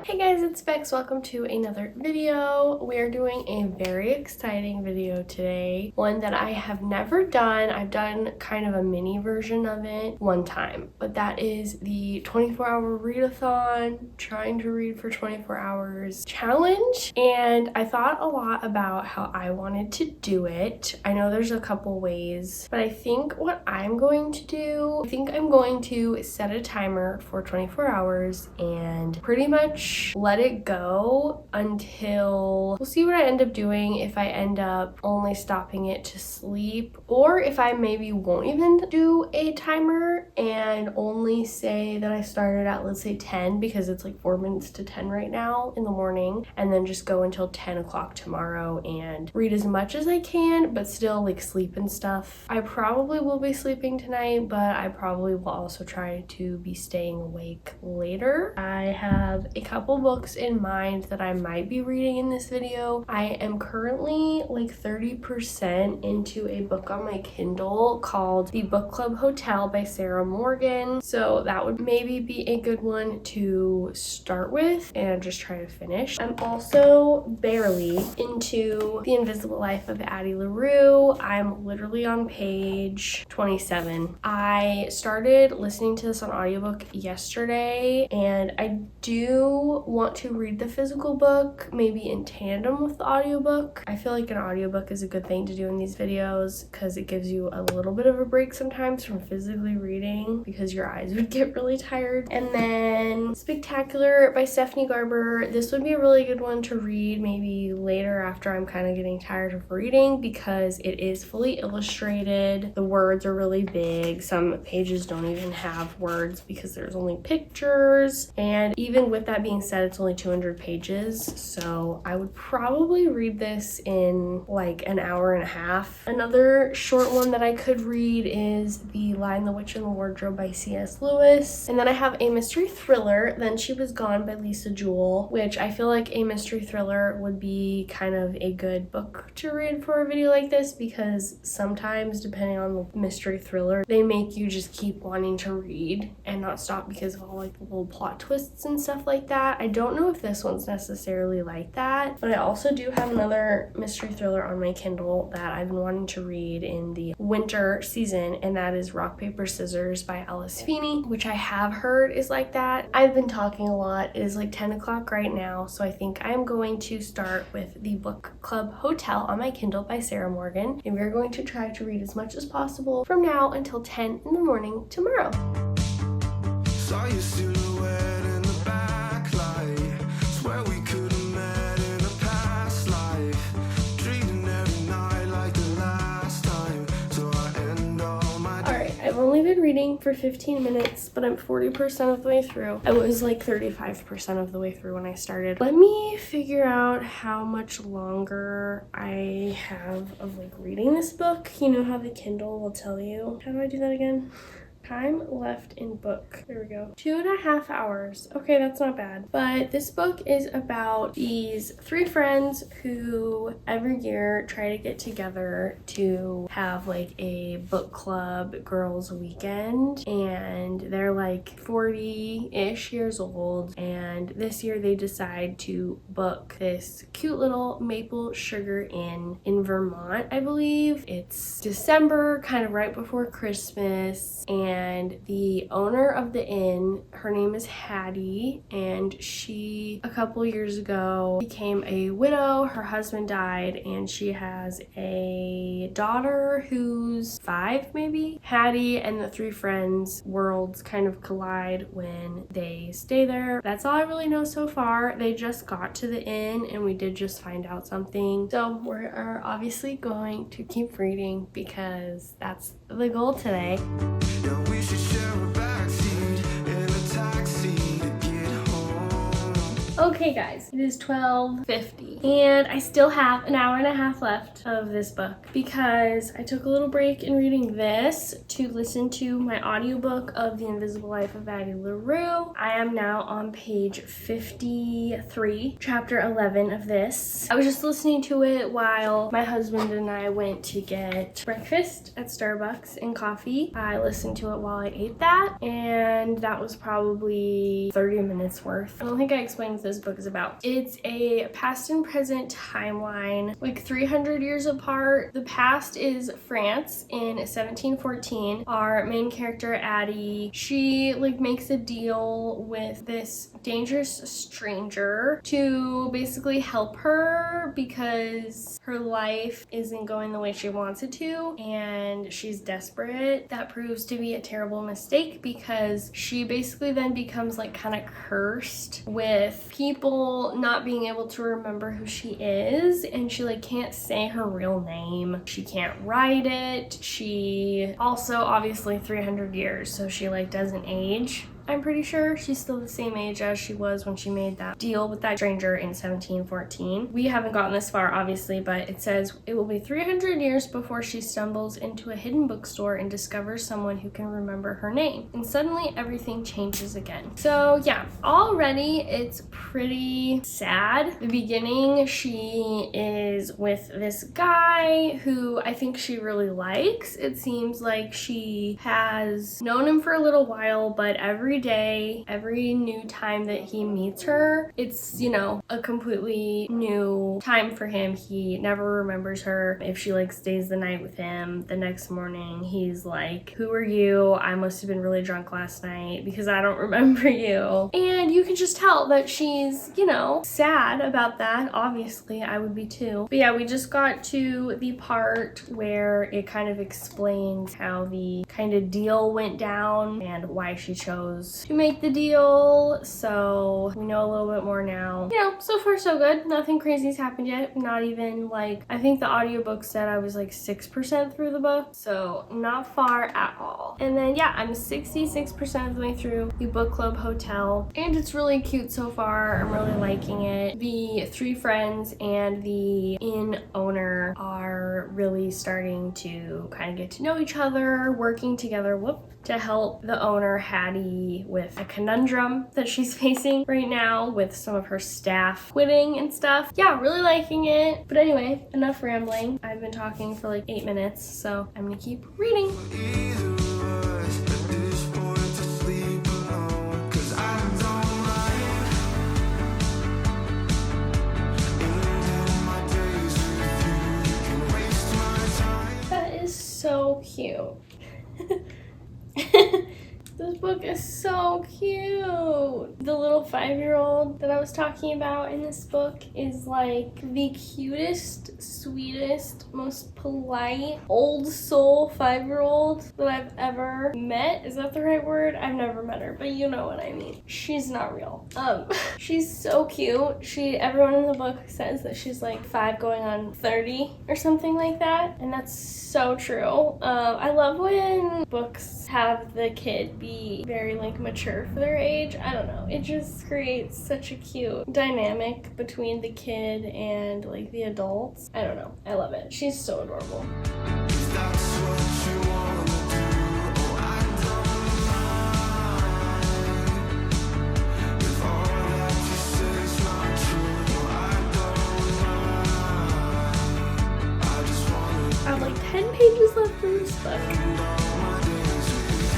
Hey guys, it's Bex. Welcome to another video. We are doing a very exciting video today. One that I have never done. I've done kind of a mini version of it one time, but that is the 24-hour readathon, trying to read for 24 hours challenge. And I thought a lot about how I wanted to do it. I know there's a couple ways, but I think what I'm going to do, I'm going to set a timer for 24 hours and pretty much let it go until we'll see what I end up doing, if I end up only stopping it to sleep, or if I maybe won't even do a timer and only say that I started at, let's say 10, because it's like 4 minutes to 10 right now in the morning, and then just go until 10 o'clock tomorrow and read as much as I can, but still like sleep and stuff. I probably will be sleeping tonight, but I probably will also try to be staying awake later. I have a couple books in mind that I might be reading in this video. I am currently like 30% into a book on my Kindle called The Book Club Hotel by Sarah Morgan. So that would maybe be a good one to start with and just try to finish. I'm also barely into The Invisible Life of Addie LaRue. I'm literally on page 27. I started listening to this on audiobook yesterday, and I do want to read the physical book maybe in tandem with the audiobook. I feel like an audiobook is a good thing to do in these videos because it gives you a little bit of a break sometimes from physically reading, because your eyes would get really tired. And then Spectacular by Stephanie Garber. This would be a really good one to read maybe later after I'm kind of getting tired of reading, because it is fully illustrated. The words are really big. Some pages don't even have words because there's only pictures, and even with that being said, it's only 200 pages, so I would probably read this in like an hour and a half. Another short one that I could read is The Lion, the Witch, and the Wardrobe by C.S. Lewis. And then I have a mystery thriller, Then She Was Gone by Lisa Jewell, which I feel like a mystery thriller would be kind of a good book to read for a video like this, because sometimes, depending on the mystery thriller, they make you just keep wanting to read and not stop because of all like the little plot twists and stuff like that. I don't know if this one's necessarily like that, but I also do have another mystery thriller on my Kindle that I've been wanting to read in the winter season, and that is Rock, Paper, Scissors by Alice Feeney, which I have heard is like that. I've been talking a lot. It is like 10 o'clock right now, so I think I'm going to start with The Book Club Hotel on my Kindle by Sarah Morgan, and we're going to try to read as much as possible from now until 10 in the morning tomorrow. Saw your silhouette in the backlight. Swear we could have met in a past life. Dreaming every night like the last time. So I end all my Alright, I've only been reading for 15 minutes, but I'm 40% of the way through. I was like 35% of the way through when I started. Let me figure out how much longer I have of like reading this book. You know how the Kindle will tell you. How do I do that again? Time left in book. There we go. 2.5 hours. Okay, that's not bad. But this book is about these 3 friends who every year try to get together to have like a book club girls weekend. And they're like 40-ish years old. And this year they decide to book this cute little Maple Sugar Inn in Vermont, I believe. It's December, kind of right before Christmas. And the owner of the inn, her name is Hattie, and she a couple years ago became a widow. Her husband died, and she has a daughter who's 5 maybe. Hattie and the 3 friends' worlds kind of collide when they stay there. That's all I really know so far. They just got to the inn and we did just find out something, so we are obviously going to keep reading because that's the goal today. Yeah, we should share a backseat in a taxi to get home. Okay guys, it is 12:50 and I still have an hour and a half left of this book because I took a little break in reading this to listen to my audiobook of The Invisible Life of Addie LaRue. I am now on page 53, chapter 11 of this. I was just listening to it while my husband and I went to get breakfast at Starbucks and coffee. I listened to it while I ate that, and that was probably 30 minutes worth. I don't think I explained this this book is about. It's a past and present timeline, like 300 years apart. The past is France in 1714. Our main character, Addie, she like makes a deal with this dangerous stranger to basically help her because her life isn't going the way she wants it to, and she's desperate. That proves to be a terrible mistake because she basically then becomes like kind of cursed with people not being able to remember who she is, and she like can't say her real name. She can't write it. She also obviously 300 years, so she like doesn't age. I'm pretty sure she's still the same age as she was when she made that deal with that stranger in 1714. We haven't gotten this far, obviously, but it says it will be 300 years before she stumbles into a hidden bookstore and discovers someone who can remember her name. And suddenly everything changes again. So yeah, already it's pretty sad. The beginning, she is with this guy who I think she really likes. It seems like she has known him for a little while, but every day, every new time that he meets her, it's, you know, a completely new time for him. He never remembers her. If she like stays the night with him, the next morning he's like, who are you? I must have been really drunk last night because I don't remember you. And you can just tell that she's, you know, sad about that. Obviously, I would be too. But yeah, we just got to the part where it kind of explains how the kind of deal went down and why she chose to make the deal. So we know a little bit more now. You know, so far so good. Nothing crazy's happened yet. Not even like, I think the audiobook said I was like 6% through the book, so not far at all. And then yeah, I'm 66% of the way through the book club hotel, and it's really cute so far. I'm really liking it. The three friends and the inn owner are really starting to kind of get to know each other, working together, to help the owner, Hattie, with a conundrum that she's facing right now with some of her staff quitting and stuff. Yeah, really liking it. But anyway, enough rambling. I've been talking for like 8 minutes, so I'm gonna keep reading. Either of us at this point to sleep alone, 'cause I don't like ending my days with you. You can waste my time. That is so cute. This book is so cute. The little 5-year-old that I was talking about in this book is like the cutest, sweetest, most polite, old soul 5-year-old that I've ever met. Is that the right word? I've never met her, but you know what I mean. She's not real. She's so cute. Everyone in the book says that she's like 5 going on 30 or something like that, and that's so true. I love when books have the kid be very like mature for their age. I don't know, it just creates such a cute dynamic between the kid and like the adults. I don't know, I love it. She's so adorable. If that's what you wanna do, oh, I don't mind. If all that you say is not true, oh, I don't mind. I just wanna I have like 10 pages left in this book. spend all my days with you.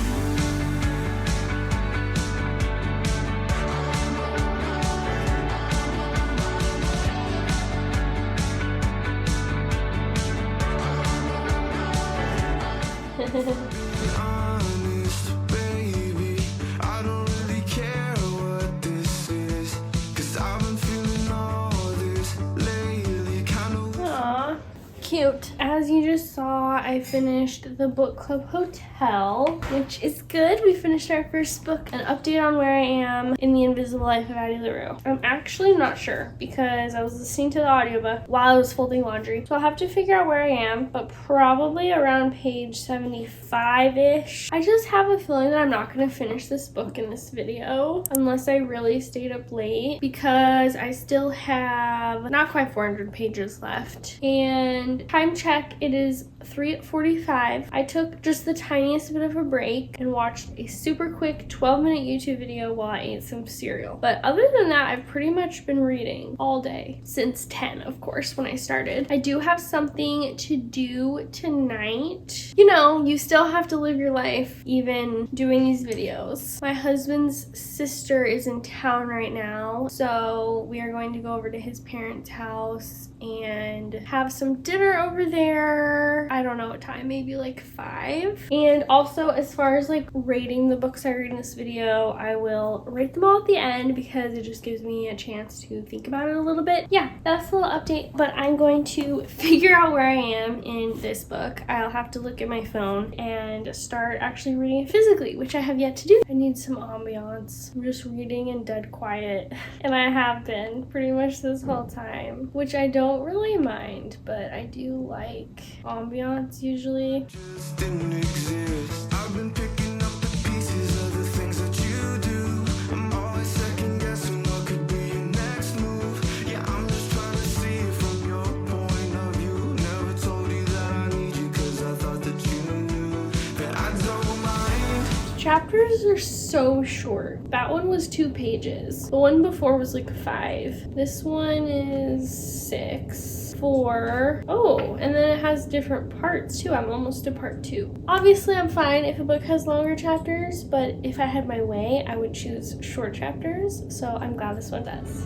Honest, baby, I don't really care what this is, 'cause I've been feeling all this lately, kind of. Aww. Cute. As you just saw, I finished the book club hotel, which is good. We finished our first book. An update on where I am in The Invisible Life of Addie LaRue. I'm actually not sure because I was listening to the audiobook while I was folding laundry. So I'll have to figure out where I am, but probably around page 75-ish. I just have a feeling that I'm not going to finish this book in this video unless I really stayed up late, because I still have not quite 400 pages left. And time check, it is 3:45. I took just the tiniest bit of a break and watched a super quick 12-minute YouTube video while I ate some cereal. But other than that, I've pretty much been reading all day since 10, of course, when I started. I do have something to do tonight. You know, you still have to live your life even doing these videos. My husband's sister is in town right now, so we are going to go over to his parents' house and have some dinner over there. I don't know what time, maybe like 5. And also, as far as like rating the books I read in this video, I will rate them all at the end because it just gives me a chance to think about it a little bit. Yeah, that's a little update, but I'm going to figure out where I am in this book. I'll have to look at my phone and start actually reading it physically, which I have yet to do. I need some ambiance. I'm just reading in dead quiet, and I have been pretty much this whole time, which I don't really mind, but I do like ambiance usually. Just didn't exist. I've been picking up the pieces of the things that you do. I'm always second guessing what could be your next move. Yeah, I'm just trying to see it from your point of view. Never told you that I need you 'cause I thought that you knew that I don't mind. Chapters are so short. That one was 2 pages. The one before was like 5. This one is 6. 4. Oh, and then it has different parts too. I'm almost to part 2. Obviously, I'm fine if a book has longer chapters, but if I had my way, I would choose short chapters. So I'm glad this one does.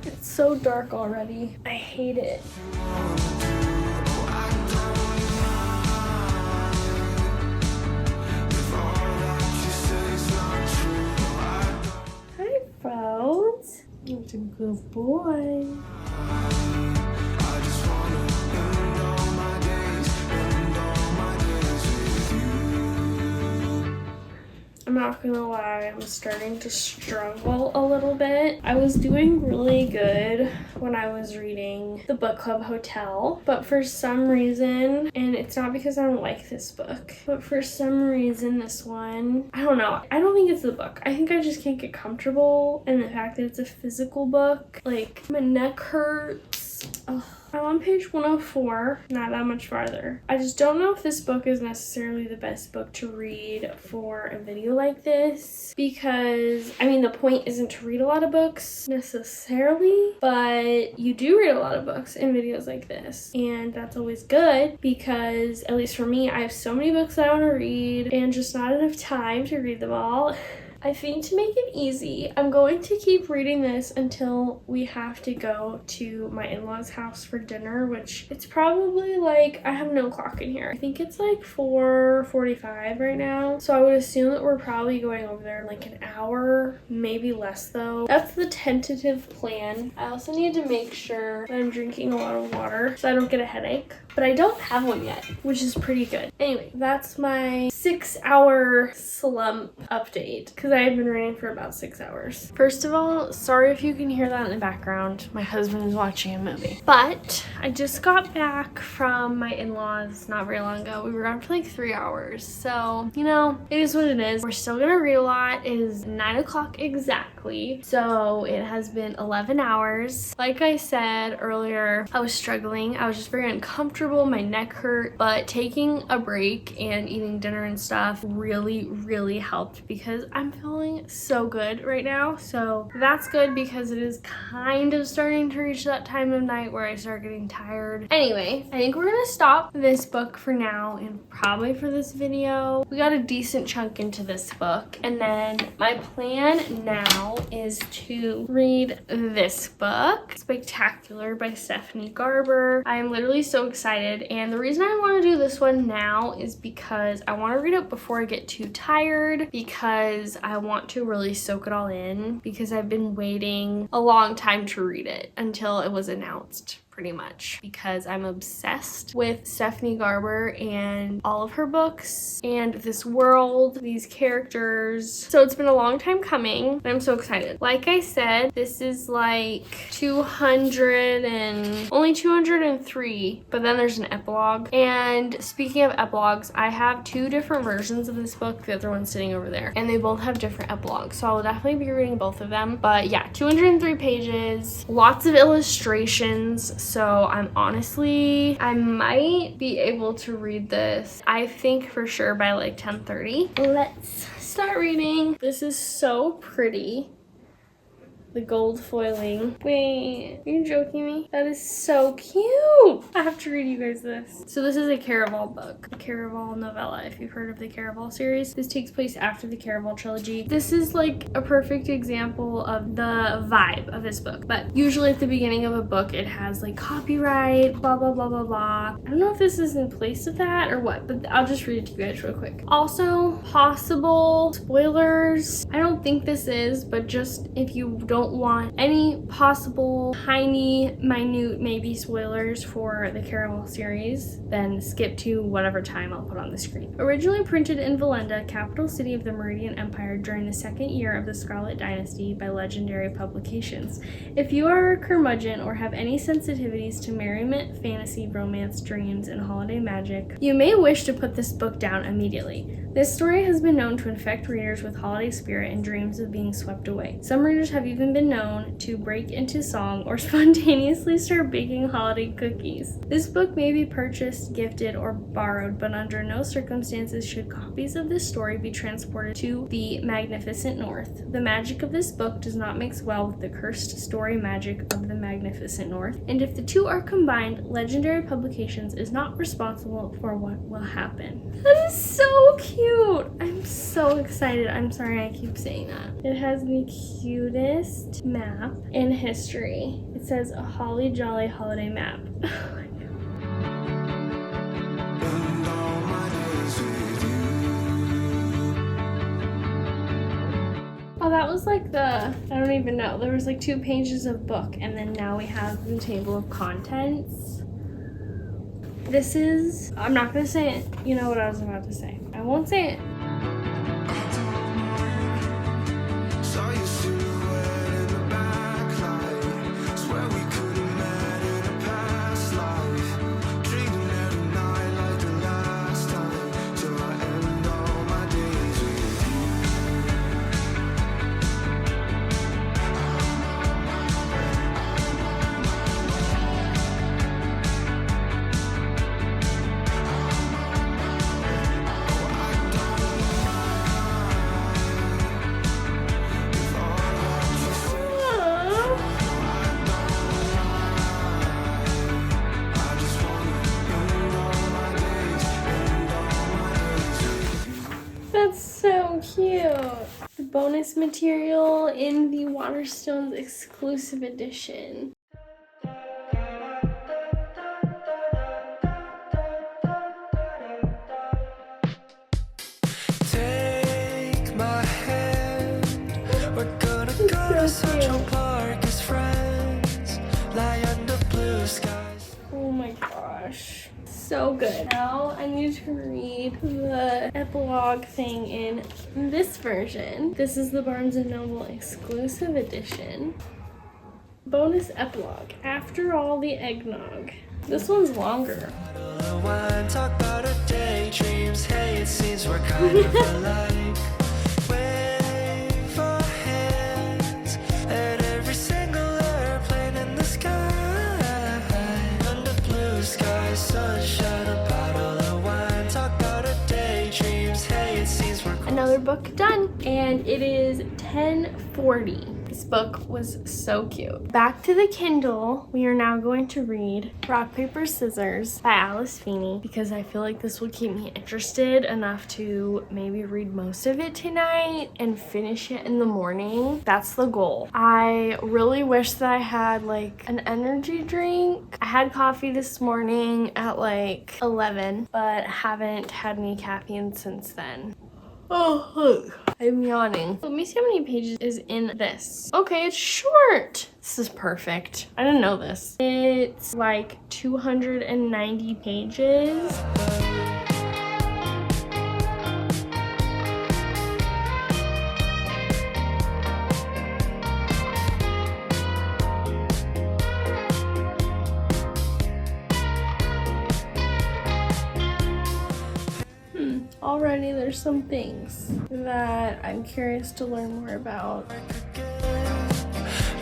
It's so dark already. I hate it. Hi, Froze. You're a good boy. I just wanna end all my days with you. I'm not gonna lie, I'm starting to struggle a little bit. I was doing really good when I was reading The Book Club Hotel, but for some reason, and it's not because I don't like this book, but for some reason this one, I don't know. I don't think it's the book. I think I just can't get comfortable in the fact that it's a physical book. Like, my neck hurts. Ugh. I'm on page 104, not that much farther. I just don't know if this book is necessarily the best book to read for a video like this because, I mean, the point isn't to read a lot of books necessarily, but you do read a lot of books in videos like this, and that's always good because, at least for me, I have so many books that I want to read and just not enough time to read them all. I think to make it easy, I'm going to keep reading this until we have to go to my in-laws' house for dinner, which it's probably like, I have no clock in here. I think it's like 4:45 right now. So I would assume that we're probably going over there in like an hour, maybe less though. That's the tentative plan. I also need to make sure that I'm drinking a lot of water so I don't get a headache. But I don't have one yet, which is pretty good. Anyway, that's my 6-hour slump update because I have been reading for about 6 hours. First of all, sorry if you can hear that in the background. My husband is watching a movie. But I just got back from my in-laws not very long ago. We were gone for like 3 hours. So, you know, it is what it is. We're still gonna read a lot. It is 9 o'clock exactly. So it has been 11 hours. Like I said earlier, I was struggling. I was just very uncomfortable. My neck hurt, but taking a break and eating dinner and stuff really helped because I'm feeling so good right now. So that's good because it is kind of starting to reach that time of night where I start getting tired. Anyway, I think we're gonna stop this book for now and probably for this video. We got a decent chunk into this book, and then my plan now is to read this book, Spectacular by Stephanie Garber. I am literally so excited, and the reason I want to do this one now is because I want to read it before I get too tired, because I want to really soak it all in, because I've been waiting a long time to read it until it was announced. pretty much, because I'm obsessed with Stephanie Garber and all of her books and this world, these characters. So it's been a long time coming, and I'm so excited. Like I said, this is like only 203, but then there's an epilogue. And speaking of epilogues, I have 2 different versions of this book, the other one's sitting over there, and they both have different epilogues, so I will definitely be reading both of them. But yeah, 203 pages, lots of illustrations, so I might be able to read this, I think for sure, by like 10:30. Let's start reading. This is so pretty. The gold foiling. Wait, are you joking me? That is so cute. I have to read you guys this. So this is a Caraval book, a Caraval novella, if you've heard of the Caraval series. This takes place after the Caraval trilogy. This is like a perfect example of the vibe of this book. But usually at the beginning of a book, it has like copyright, blah, blah, blah, blah, blah. I don't know if this is in place of that or what, but I'll just read it to you guys real quick. Also, possible spoilers. I don't think this is, but just if you don't want any possible tiny, minute, maybe spoilers for the Caraval series, then skip to whatever time I'll put on the screen. Originally printed in Valenda, capital city of the Meridian Empire during the 2nd year of the Scarlet Dynasty by Legendary Publications. If you are a curmudgeon or have any sensitivities to merriment, fantasy, romance, dreams, and holiday magic, you may wish to put this book down immediately. This story has been known to infect readers with holiday spirit and dreams of being swept away. Some readers have even been known to break into song or spontaneously start baking holiday cookies. This book may be purchased, gifted, or borrowed, but under no circumstances should copies of this story be transported to the Magnificent North. The magic of this book does not mix well with the cursed story magic of the Magnificent North, and if the two are combined, Legendary Publications is not responsible for what will happen. That is so cute! I'm so excited. I'm sorry I keep saying that. It has the cutest map in history. It says a holly jolly holiday map. And all my days with you. Oh, that was like I don't even know. There was like 2 pages of book, and then now we have the table of contents. This is, I'm not gonna say it. You know what I was about to say. I won't say it. Saw your silhouette in the backlight. Swear we could have met in a past life. Dreaming every night like the last time. Till I end all my days with you. I just wanna end all my days, end all my days with you. That's so cute. The bonus material in the Waterstones exclusive edition. Take my hand, we're gonna go to so Central cute. Park as friends, lie under blue skies. Oh my gosh. So good. Now I need to read the epilogue thing in this version. This is the Barnes & Noble exclusive edition. Bonus epilogue. After all the eggnog. This one's longer. Bottle of wine, talk about our daydreams. Hey, it seems we're kind of alike. Wave our hands at every single airplane in the sky. Under blue skies, sunshine, a bottle of wine. Talk about our daydreams. Hey, it seems we're Another book done, and it is 10:40. This book was so cute. Back to the Kindle. We are now going to read Rock, Paper, Scissors by Alice Feeney, because I feel like this will keep me interested enough to maybe read most of it tonight and finish it in the morning. That's the goal. I really wish that I had like an energy drink. I had coffee this morning at like 11, but haven't had any caffeine since then. Oh, I'm yawning. Let me see how many pages is in this. Okay, it's short. This is perfect. I didn't know this. It's like 290 pages. Already there's some things that I'm curious to learn more about.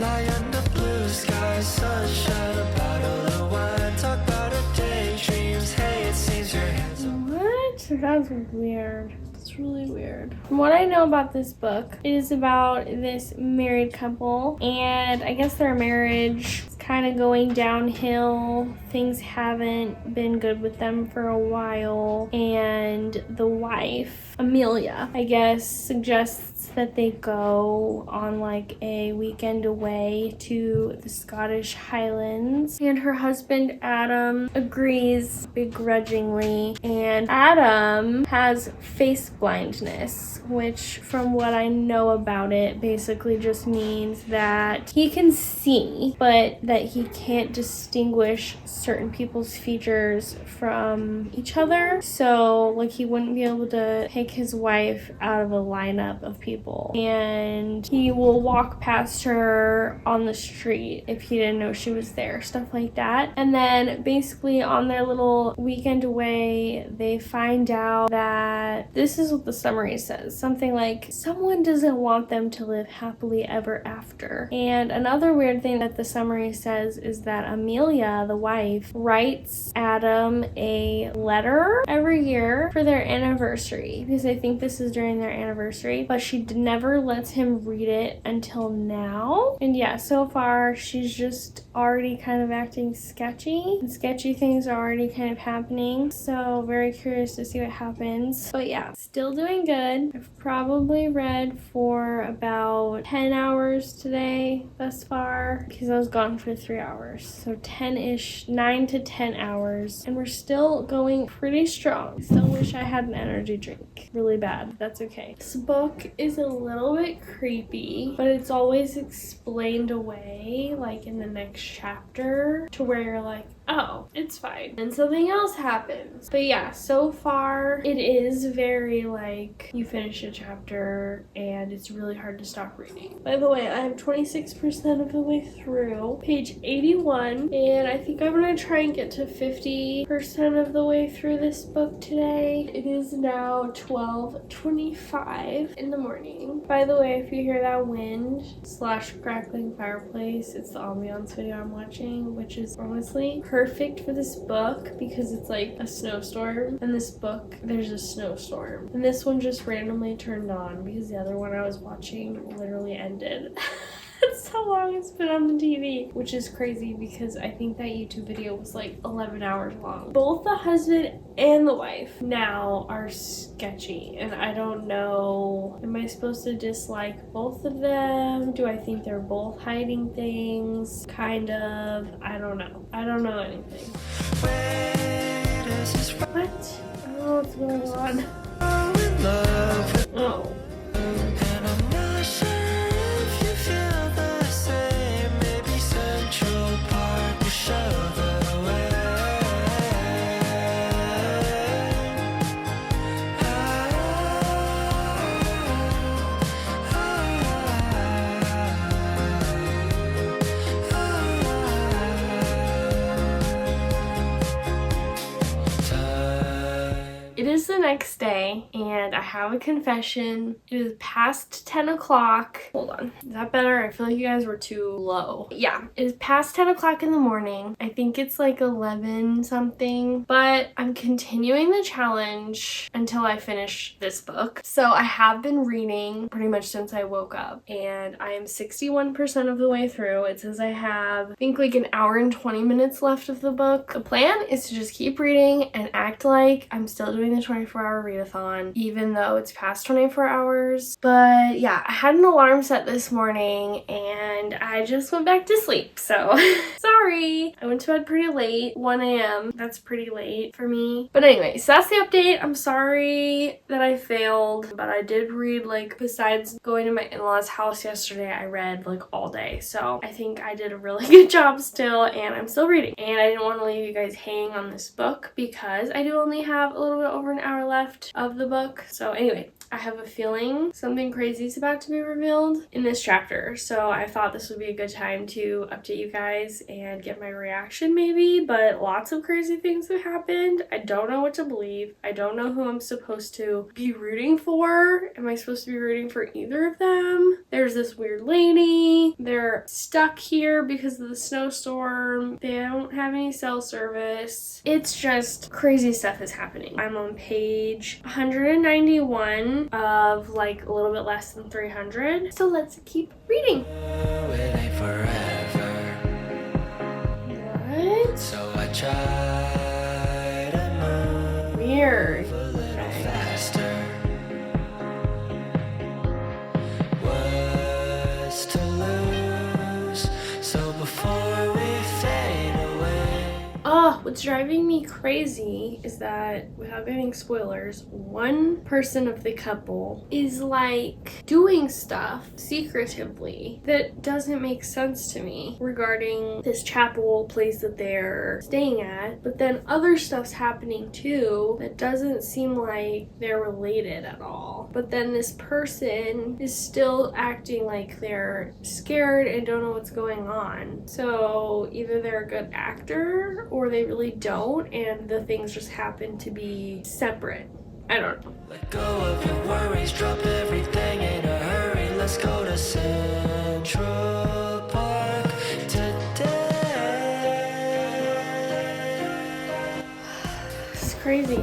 Lie under blue skies, sunshine, a bottle of wine. Talk about our daydreams. Hey, it seems your hands. What? That's weird. It's really weird. From what I know about this book, it is about this married couple, and I guess their marriage is kind of going downhill. Things haven't been good with them for a while, and the wife, Amelia, I guess, suggests that they go on like a weekend away to the Scottish Highlands, and her husband Adam agrees begrudgingly. And Adam has face blindness, which from what I know about it basically just means that he can see but that he can't distinguish certain people's features from each other. So like he wouldn't be able to pick his wife out of a lineup of people, and he will walk past her on the street if he didn't know she was there, stuff like that. And then basically on their little weekend away, they find out that this is what the summary says, something like someone doesn't want them to live happily ever after. And another weird thing that the summary says is that Amelia, the wife, writes Adam a letter every year for their anniversary, because I think this is during their anniversary, but she never lets him read it until now. And yeah, so far she's just already kind of acting sketchy, and sketchy things are already kind of happening, so very curious to see what happens. But yeah, still doing good. I've probably read for about 10 hours today thus far, because I was gone for 3 hours, so 10-ish, 9 to 10 hours, and we're still going pretty strong. Still wish I had an energy drink really bad. That's okay. This book is a little bit creepy, but it's always explained away like in the next chapter to where you're like, oh, it's fine, and something else happens. But yeah, so far it is very like you finish a chapter and it's really hard to stop reading. By the way, I am 26% of the way through page 81, and I think I'm gonna try and get to 50% of the way through this book today. It is now 12:25 in the morning. By the way, if you hear that wind / crackling fireplace, it's the ambiance video I'm watching, which is honestly perfect for this book because it's like a snowstorm. In this book, there's a snowstorm. And this one just randomly turned on because the other one I was watching literally ended. That's how long it's been on the TV, which is crazy because I think that YouTube video was like 11 hours long. Both the husband and the wife now are sketchy, and I don't know, am I supposed to dislike both of them? Do I think they're both hiding things? Kind of. I don't know. I don't know anything. What? I don't know what's going on. Oh. It is the next day, and I have a confession. It is past 10 o'clock. Hold on. Is that better? I feel like you guys were too low. Yeah, it is past 10 o'clock in the morning. I think it's like 11 something, but I'm continuing the challenge until I finish this book. So I have been reading pretty much since I woke up, and I am 61% of the way through. It says I have, I think, like an hour and 20 minutes left of the book. The plan is to just keep reading and act like I'm still doing the 20 24-hour readathon, even though it's past 24 hours. But yeah, I had an alarm set this morning and I just went back to sleep. So sorry. I went to bed pretty late, 1 a.m. That's pretty late for me. But anyway, so that's the update. I'm sorry that I failed, but I did read, like, besides going to my in-laws' house yesterday, I read like all day. So I think I did a really good job still, and I'm still reading. And I didn't want to leave you guys hanging on this book because I do only have a little bit over an hour left of the book. So anyway, I have a feeling something crazy is about to be revealed in this chapter. So I thought this would be a good time to update you guys and get my reaction maybe, but lots of crazy things have happened. I don't know what to believe. I don't know who I'm supposed to be rooting for. Am I supposed to be rooting for either of them? There's this weird lady. They're stuck here because of the snowstorm. They don't have any cell service. It's just crazy stuff is happening. I'm on page 191 of like a little bit less than 300. So let's keep reading. It ain't forever. What? So I try to move Weird. a little faster. What's to lose? So before we fade away. Oh, what's driving me crazy is that, without giving spoilers, one person of the couple is like doing stuff secretively that doesn't make sense to me regarding this chapel place that they're staying at, but then other stuff's happening too that doesn't seem like they're related at all. But then this person is still acting like they're scared and don't know what's going on. So either they're a good actor or they really don't, and the things just happen to be separate. I don't know. Let go of your worries, drop everything in a hurry. Let's go to Central Park today. It's crazy.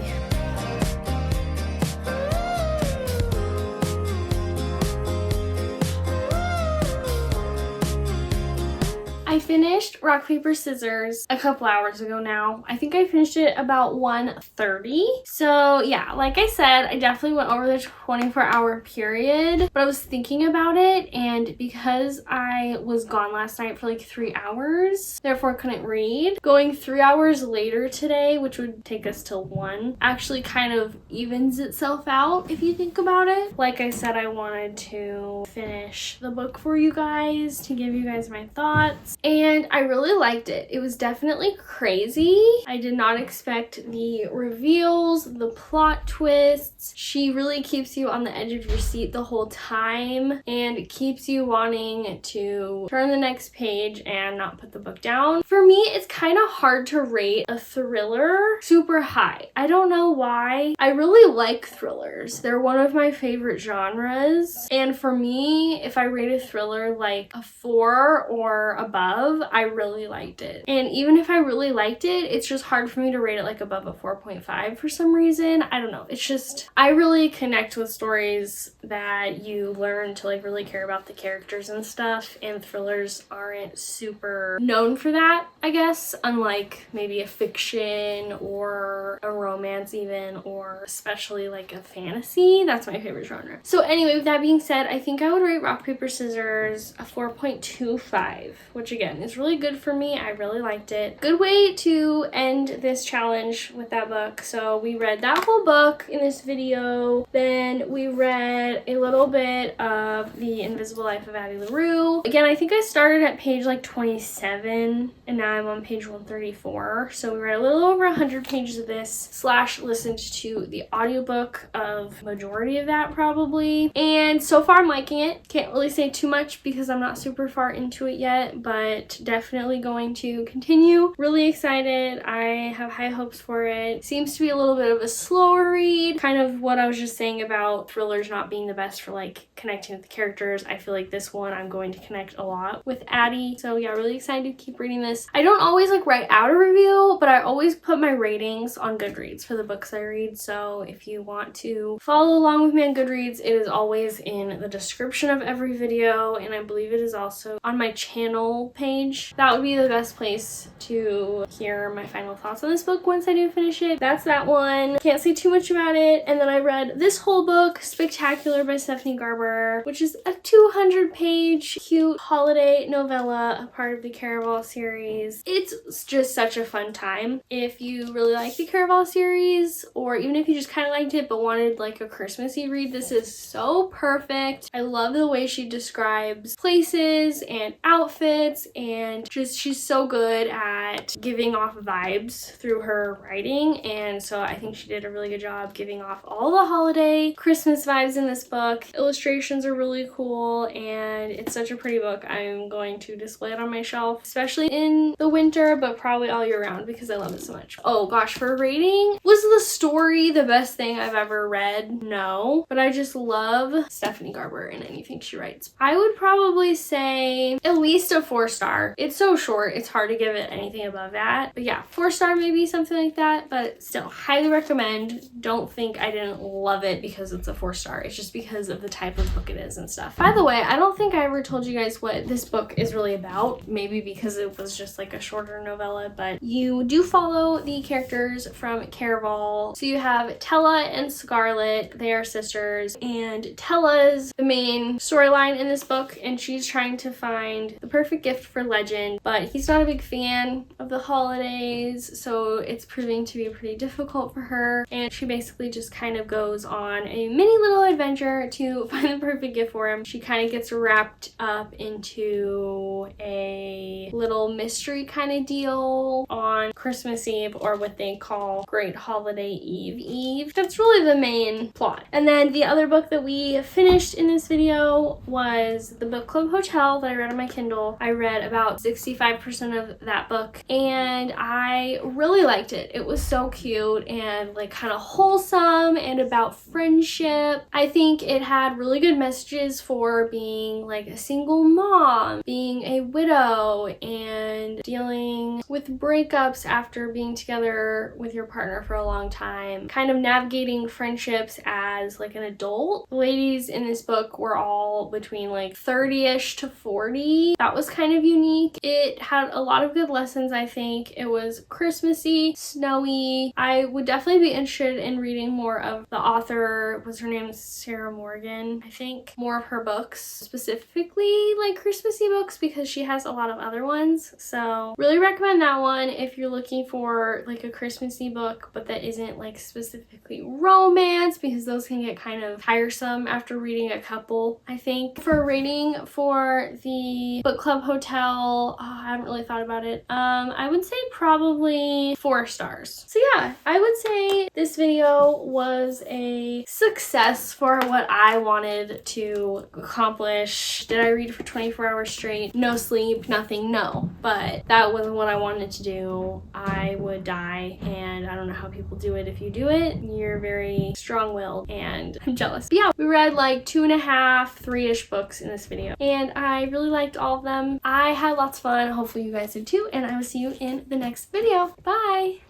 I finished Rock, Paper, Scissors a couple hours ago now. I think I finished it about 1:30. So yeah, like I said, I definitely went over the 24-hour period, but I was thinking about it, and because I was gone last night for like 3 hours, therefore couldn't read, going 3 hours later today, which would take us till 1, actually kind of evens itself out if you think about it. Like I said, I wanted to finish the book for you guys, to give you guys my thoughts. And I really liked it. It was definitely crazy. I did not expect the reveals, the plot twists. She really keeps you on the edge of your seat the whole time and keeps you wanting to turn the next page and not put the book down. For me, it's kind of hard to rate a thriller super high. I don't know why. I really like thrillers. They're one of my favorite genres. And for me, if I rate a thriller like a 4 or above, I really liked it. And even if I really liked it, it's just hard for me to rate it like above a 4.5 for some reason. I don't know. It's just, I really connect with stories that you learn to like really care about the characters and stuff, and thrillers aren't super known for that, I guess, unlike maybe a fiction or a romance even, or especially like a fantasy. That's my favorite genre. So anyway, with that being said, I think I would rate Rock, Paper, Scissors a 4.25, which again is really good for me. I really liked it. Good way to end this challenge with that book. So we read that whole book in this video. Then we read a little bit of The Invisible Life of Addie LaRue. Again, I think I started at page like 27 and now I'm on page 134. So we read a little over 100 pages of this / listened to the audiobook of majority of that probably. And so far I'm liking it. Can't really say too much because I'm not super far into it yet, but definitely going to continue. Really excited. I have high hopes for it. Seems to be a little bit of a slower read. Kind of what I was just saying about thrillers not being the best for like connecting with the characters. I feel like this one I'm going to connect a lot with Addie. So yeah, really excited to keep reading this. I don't always like write out a review, but I always put my ratings on Goodreads for the books I read. So if you want to follow along with me on Goodreads, it is always in the description of every video, and I believe it is also on my channel page page. That would be the best place to hear my final thoughts on this book once I do finish it. That's that one. Can't say too much about it. And then I read this whole book, Spectacular by Stephanie Garber, which is a 200-page cute holiday novella, a part of the Caraval series. It's just such a fun time. If you really like the Caraval series, or even if you just kind of liked it but wanted like a Christmassy read, this is so perfect. I love the way she describes places and outfits, and just she's so good at giving off vibes through her writing, and so I think she did a really good job giving off all the holiday Christmas vibes in this book. Illustrations are really cool, and it's such a pretty book. I'm going to display it on my shelf, especially in the winter, but probably all year round because I love it so much. Oh gosh, for rating, was the story the best thing I've ever read? No, but I just love Stephanie Garber and anything she writes. I would probably say at least a 4-star. It's so short, it's hard to give it anything above that. But yeah, 4-star maybe, something like that, but still highly recommend. Don't think I didn't love it because it's a 4-star. It's just because of the type of book it is and stuff. By the way, I don't think I ever told you guys what this book is really about, maybe because it was just like a shorter novella, but you do follow the characters from Caraval. So you have Tella and Scarlet, they are sisters, and Tella's the main storyline in this book, and she's trying to find the perfect gift for Legend, but he's not a big fan of the holidays, so it's proving to be pretty difficult for her, and she basically just kind of goes on a mini little adventure to find the perfect gift for him. She kind of gets wrapped up into a little mystery kind of deal on Christmas Eve, or what they call Great Holiday Eve. That's really the main plot. And then the other book that we finished in this video was The Book Club Hotel that I read on my Kindle. I read about 65% of that book, and I really liked it. It was so cute and like kind of wholesome and about friendship. I think it had really good messages for being like a single mom, being a widow, and dealing with breakups after being together with your partner for a long time, kind of navigating friendships as like an adult. The ladies in this book were all between like 30-ish to 40. That was kind of unique. It had a lot of good lessons, I think. It was Christmassy, snowy. I would definitely be interested in reading more of the author. Was her name Sarah Morgan, I think? More of her books, specifically like Christmassy books, because she has a lot of other ones. So really recommend that one if you're looking for like a Christmassy book, but that isn't like specifically romance, because those can get kind of tiresome after reading a couple, I think. For a rating for the Book Club Hotel, I haven't really thought about it. I would say probably 4 stars. So yeah, I would say this video was a success for what I wanted to accomplish. Did I read for 24 hours straight? No sleep, nothing, no. But that wasn't what I wanted to do. I would die, and I don't know how people do it. If you do it, you're very strong-willed, and I'm jealous. But yeah, we read like 2.5, 3-ish books in this video, and I really liked all of them. I had lots of fun. Hopefully you guys did too, and I will see you in the next video. Bye!